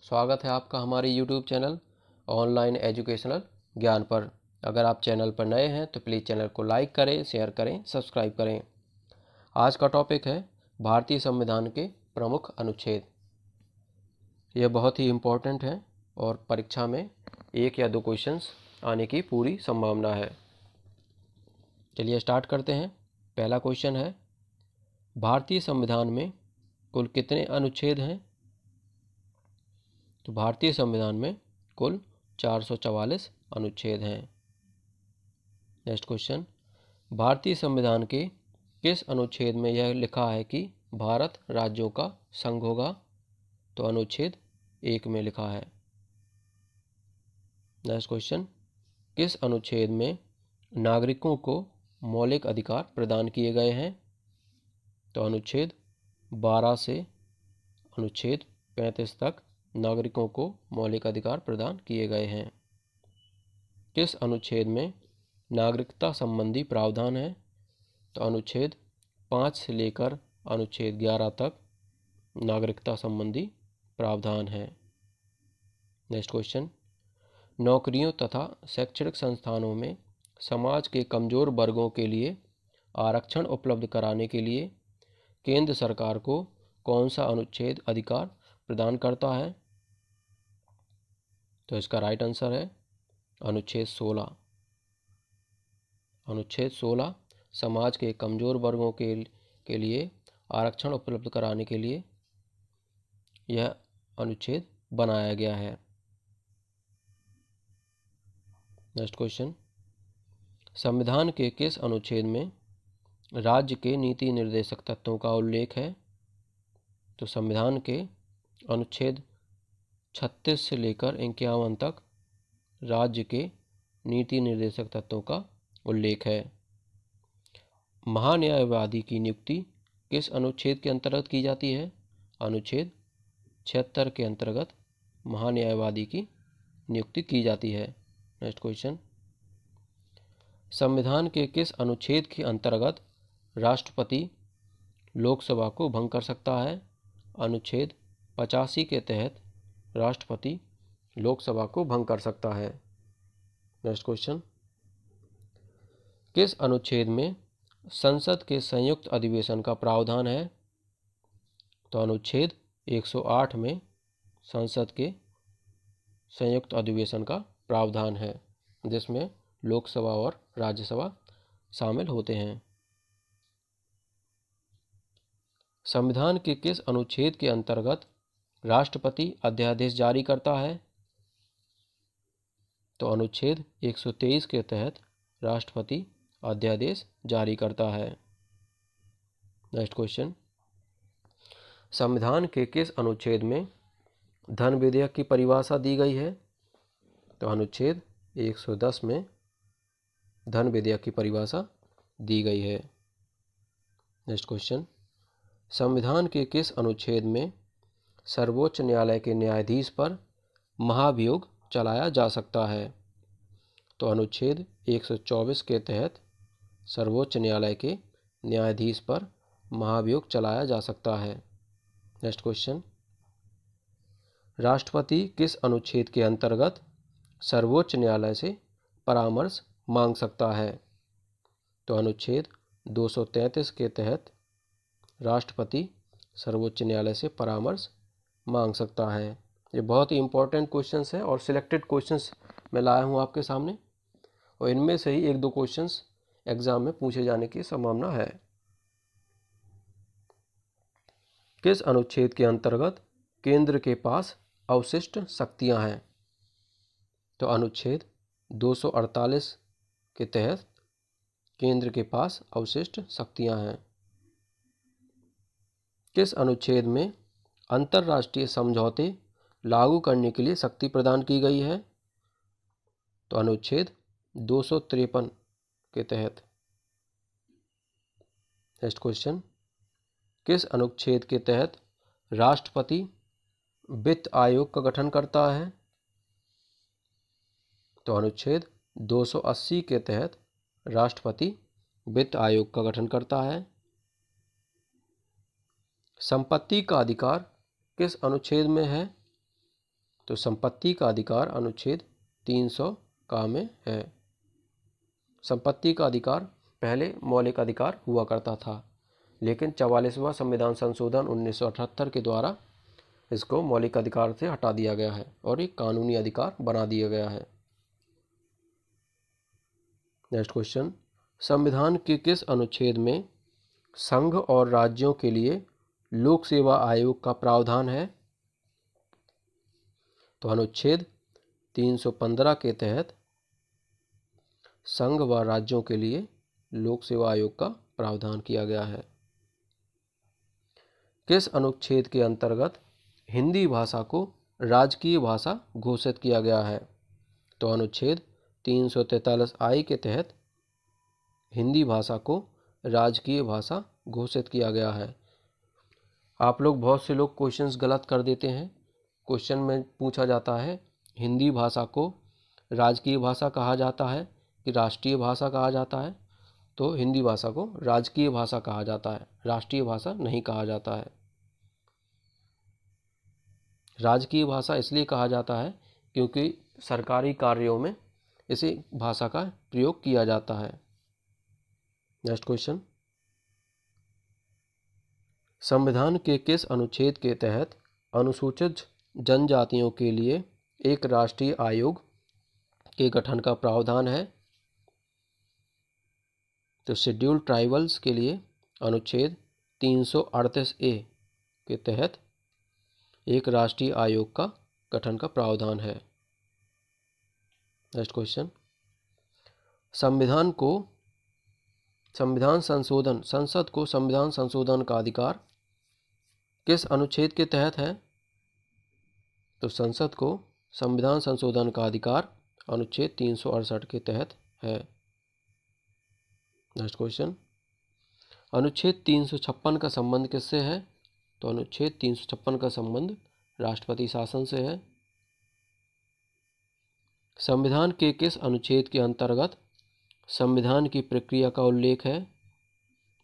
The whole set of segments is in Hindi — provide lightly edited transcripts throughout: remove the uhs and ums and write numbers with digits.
स्वागत है आपका हमारे YouTube चैनल ऑनलाइन एजुकेशनल ज्ञान पर। अगर आप चैनल पर नए हैं तो प्लीज़ चैनल को लाइक करें, शेयर करें, सब्सक्राइब करें। आज का टॉपिक है भारतीय संविधान के प्रमुख अनुच्छेद। यह बहुत ही इम्पोर्टेंट है और परीक्षा में 1 या 2 क्वेश्चंस आने की पूरी संभावना है। चलिए स्टार्ट करते हैं। पहला क्वेश्चन है, भारतीय संविधान में कुल कितने अनुच्छेद हैं? तो भारतीय संविधान में कुल 444 अनुच्छेद हैं। नेक्स्ट क्वेश्चन, भारतीय संविधान के किस अनुच्छेद में यह लिखा है कि भारत राज्यों का संघ होगा? तो अनुच्छेद 1 में लिखा है। नेक्स्ट क्वेश्चन, किस अनुच्छेद में नागरिकों को मौलिक अधिकार प्रदान किए गए हैं? तो अनुच्छेद 12 से अनुच्छेद 35 तक नागरिकों को मौलिक अधिकार प्रदान किए गए हैं। किस अनुच्छेद में नागरिकता संबंधी प्रावधान है? तो अनुच्छेद 5 से लेकर अनुच्छेद 11 तक नागरिकता संबंधी प्रावधान है। नेक्स्ट क्वेश्चन, नौकरियों तथा शैक्षणिक संस्थानों में समाज के कमजोर वर्गों के लिए आरक्षण उपलब्ध कराने के लिए केंद्र सरकार को कौन सा अनुच्छेद अधिकार प्रदान करता है? तो इसका राइट आंसर है अनुच्छेद 16। अनुच्छेद 16 समाज के कमजोर वर्गों के लिए आरक्षण उपलब्ध कराने के लिए यह अनुच्छेद बनाया गया है। नेक्स्ट क्वेश्चन, संविधान के किस अनुच्छेद में राज्य के नीति निर्देशक तत्वों का उल्लेख है? तो संविधान के अनुच्छेद 36 से लेकर 51 तक राज्य के नीति निर्देशक तत्वों का उल्लेख है। महान्यायवादी की नियुक्ति किस अनुच्छेद के अंतर्गत की जाती है? अनुच्छेद 76 के अंतर्गत महान्यायवादी की नियुक्ति की जाती है। नेक्स्ट क्वेश्चन, संविधान के किस अनुच्छेद के अंतर्गत राष्ट्रपति लोकसभा को भंग कर सकता है? अनुच्छेद 85 के तहत राष्ट्रपति लोकसभा को भंग कर सकता है। नेक्स्ट क्वेश्चन, किस अनुच्छेद में संसद के संयुक्त अधिवेशन का प्रावधान है? तो अनुच्छेद 108 में संसद के संयुक्त अधिवेशन का प्रावधान है, जिसमें लोकसभा और राज्यसभा शामिल होते हैं। संविधान के किस अनुच्छेद के अंतर्गत राष्ट्रपति अध्यादेश जारी करता है? तो अनुच्छेद 123 के तहत राष्ट्रपति अध्यादेश जारी करता है। नेक्स्ट क्वेश्चन, संविधान के किस अनुच्छेद में धन विधेयक की परिभाषा दी गई है? तो अनुच्छेद 110 में धन विधेयक की परिभाषा दी गई है। नेक्स्ट क्वेश्चन, संविधान के किस अनुच्छेद में सर्वोच्च न्यायालय के न्यायाधीश पर महाभियोग चलाया जा सकता है? तो अनुच्छेद 124 के तहत सर्वोच्च न्यायालय के न्यायाधीश पर महाभियोग चलाया जा सकता है। नेक्स्ट क्वेश्चन, राष्ट्रपति किस अनुच्छेद के अंतर्गत सर्वोच्च न्यायालय से परामर्श मांग सकता है? तो अनुच्छेद 233 के तहत राष्ट्रपति सर्वोच्च न्यायालय से परामर्श मांग सकता है। ये बहुत ही इम्पोर्टेंट क्वेश्चंस हैं और सिलेक्टेड क्वेश्चंस मैं लाया हूँ आपके सामने, और इनमें से ही 1-2 क्वेश्चंस एग्जाम में पूछे जाने की संभावना है। किस अनुच्छेद के अंतर्गत केंद्र के पास अवशिष्ट शक्तियां हैं? तो अनुच्छेद 248 के तहत केंद्र के पास अवशिष्ट शक्तियां हैं। किस अनुच्छेद में अंतर्राष्ट्रीय समझौते लागू करने के लिए शक्ति प्रदान की गई है? तो अनुच्छेद 253 के तहत। नेक्स्ट क्वेश्चन, किस अनुच्छेद के तहत राष्ट्रपति वित्त आयोग का गठन करता है? तो अनुच्छेद 280 के तहत राष्ट्रपति वित्त आयोग का गठन करता है। संपत्ति का अधिकार किस अनुच्छेद में है? तो संपत्ति का अधिकार अनुच्छेद 300 का में है। संपत्ति का अधिकार पहले मौलिक अधिकार हुआ करता था, लेकिन 44वां संविधान संशोधन 1978 के द्वारा इसको मौलिक अधिकार से हटा दिया गया है और एक कानूनी अधिकार बना दिया गया है। नेक्स्ट क्वेश्चन, संविधान के किस अनुच्छेद में संघ और राज्यों के लिए लोक सेवा आयोग का प्रावधान है? तो अनुच्छेद 315 के तहत संघ व राज्यों के लिए लोक सेवा आयोग का प्रावधान किया गया है। किस अनुच्छेद के अंतर्गत हिंदी भाषा को राजकीय भाषा घोषित किया गया है? तो अनुच्छेद 343I के तहत हिंदी भाषा को राजकीय भाषा घोषित किया गया है। आप लोग बहुत से लोग क्वेश्चंस गलत कर देते हैं। क्वेश्चन में पूछा जाता है हिंदी भाषा को राजकीय भाषा कहा जाता है कि राष्ट्रीय भाषा कहा जाता है, तो हिंदी भाषा को राजकीय भाषा कहा जाता है, राष्ट्रीय भाषा नहीं कहा जाता है। राजकीय भाषा इसलिए कहा जाता है क्योंकि सरकारी कार्यों में इसी भाषा का प्रयोग किया जाता है। नेक्स्ट क्वेश्चन, संविधान के किस अनुच्छेद के तहत अनुसूचित जनजातियों के लिए एक राष्ट्रीय आयोग के गठन का प्रावधान है? तो शेड्यूल्ड ट्राइबल्स के लिए अनुच्छेद 338A के तहत एक राष्ट्रीय आयोग का गठन का प्रावधान है। नेक्स्ट क्वेश्चन, संसद को संविधान संशोधन का अधिकार किस अनुच्छेद के तहत है? तो संसद को संविधान संशोधन का अधिकार अनुच्छेद 368 के तहत है। नेक्स्ट क्वेश्चन, अनुच्छेद 356 का संबंध किससे है? तो अनुच्छेद 356 का संबंध राष्ट्रपति शासन से है। संविधान के किस अनुच्छेद के अंतर्गत संविधान की प्रक्रिया का उल्लेख है?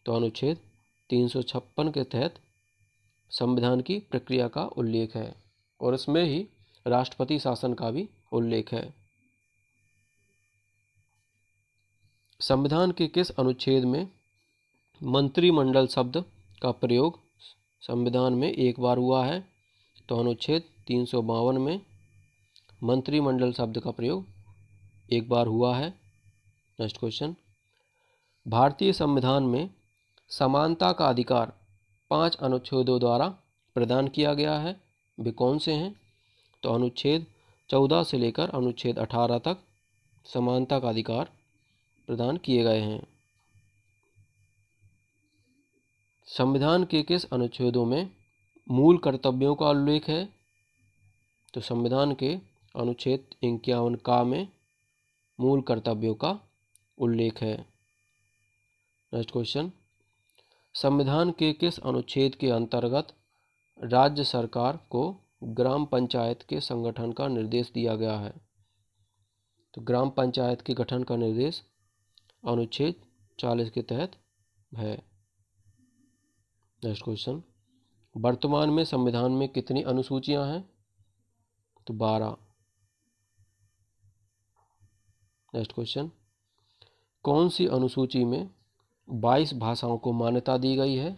तो अनुच्छेद 356 के तहत संविधान की प्रक्रिया का उल्लेख है और इसमें ही राष्ट्रपति शासन का भी उल्लेख है। संविधान के किस अनुच्छेद में मंत्रिमंडल शब्द का प्रयोग संविधान में एक बार हुआ है? तो अनुच्छेद 352 में मंत्रिमंडल शब्द का प्रयोग एक बार हुआ है। नेक्स्ट क्वेश्चन, भारतीय संविधान में समानता का अधिकार 5 अनुच्छेदों द्वारा प्रदान किया गया है, वे कौन से हैं? तो अनुच्छेद 14 से लेकर अनुच्छेद 18 तक समानता का अधिकार प्रदान किए गए हैं। संविधान के किस अनुच्छेदों में मूल कर्तव्यों का उल्लेख है? तो संविधान के अनुच्छेद 51 का में मूल कर्तव्यों का उल्लेख है। नेक्स्ट क्वेश्चन, संविधान के किस अनुच्छेद के अंतर्गत राज्य सरकार को ग्राम पंचायत के संगठन का निर्देश दिया गया है? तो ग्राम पंचायत के गठन का निर्देश अनुच्छेद 40 के तहत है। नेक्स्ट क्वेश्चन, वर्तमान में संविधान में कितनी अनुसूचियां हैं? तो 12। नेक्स्ट क्वेश्चन, कौन सी अनुसूची में 22 भाषाओं को मान्यता दी गई है?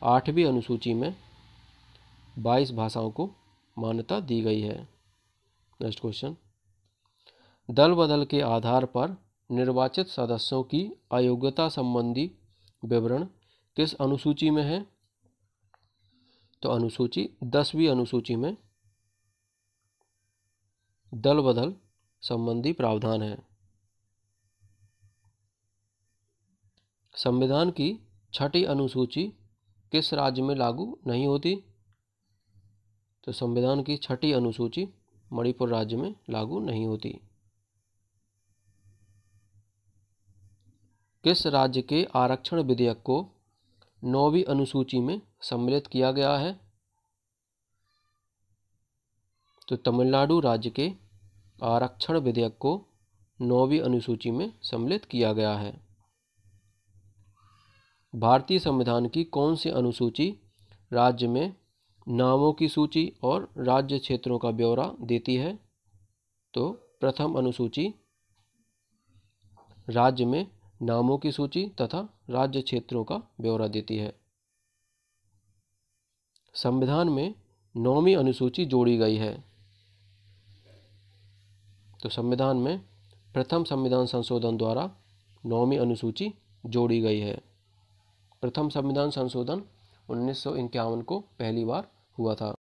8वीं अनुसूची में 22 भाषाओं को मान्यता दी गई है। नेक्स्ट क्वेश्चन, दल बदल के आधार पर निर्वाचित सदस्यों की अयोग्यता संबंधी विवरण किस अनुसूची में है? तो अनुसूची 10वीं अनुसूची में दल बदल संबंधी प्रावधान है। संविधान की 6ठी अनुसूची किस राज्य में लागू नहीं होती? तो संविधान की 6ठी अनुसूची मणिपुर राज्य में लागू नहीं होती। किस राज्य के आरक्षण विधेयक को 9वीं अनुसूची में सम्मिलित किया गया है? तो तमिलनाडु राज्य के आरक्षण विधेयक को 9वीं अनुसूची में सम्मिलित किया गया है। भारतीय संविधान की कौन सी अनुसूची राज्य में नामों की सूची और राज्य क्षेत्रों का ब्यौरा देती है। तो प्रथम अनुसूची राज्य में नामों की सूची तथा राज्य क्षेत्रों का ब्यौरा देती है। संविधान में 9वीं अनुसूची जोड़ी गई है। तो संविधान में प्रथम संविधान संशोधन द्वारा 9वीं अनुसूची जोड़ी गई है। प्रथम संविधान संशोधन 1951 को पहली बार हुआ था।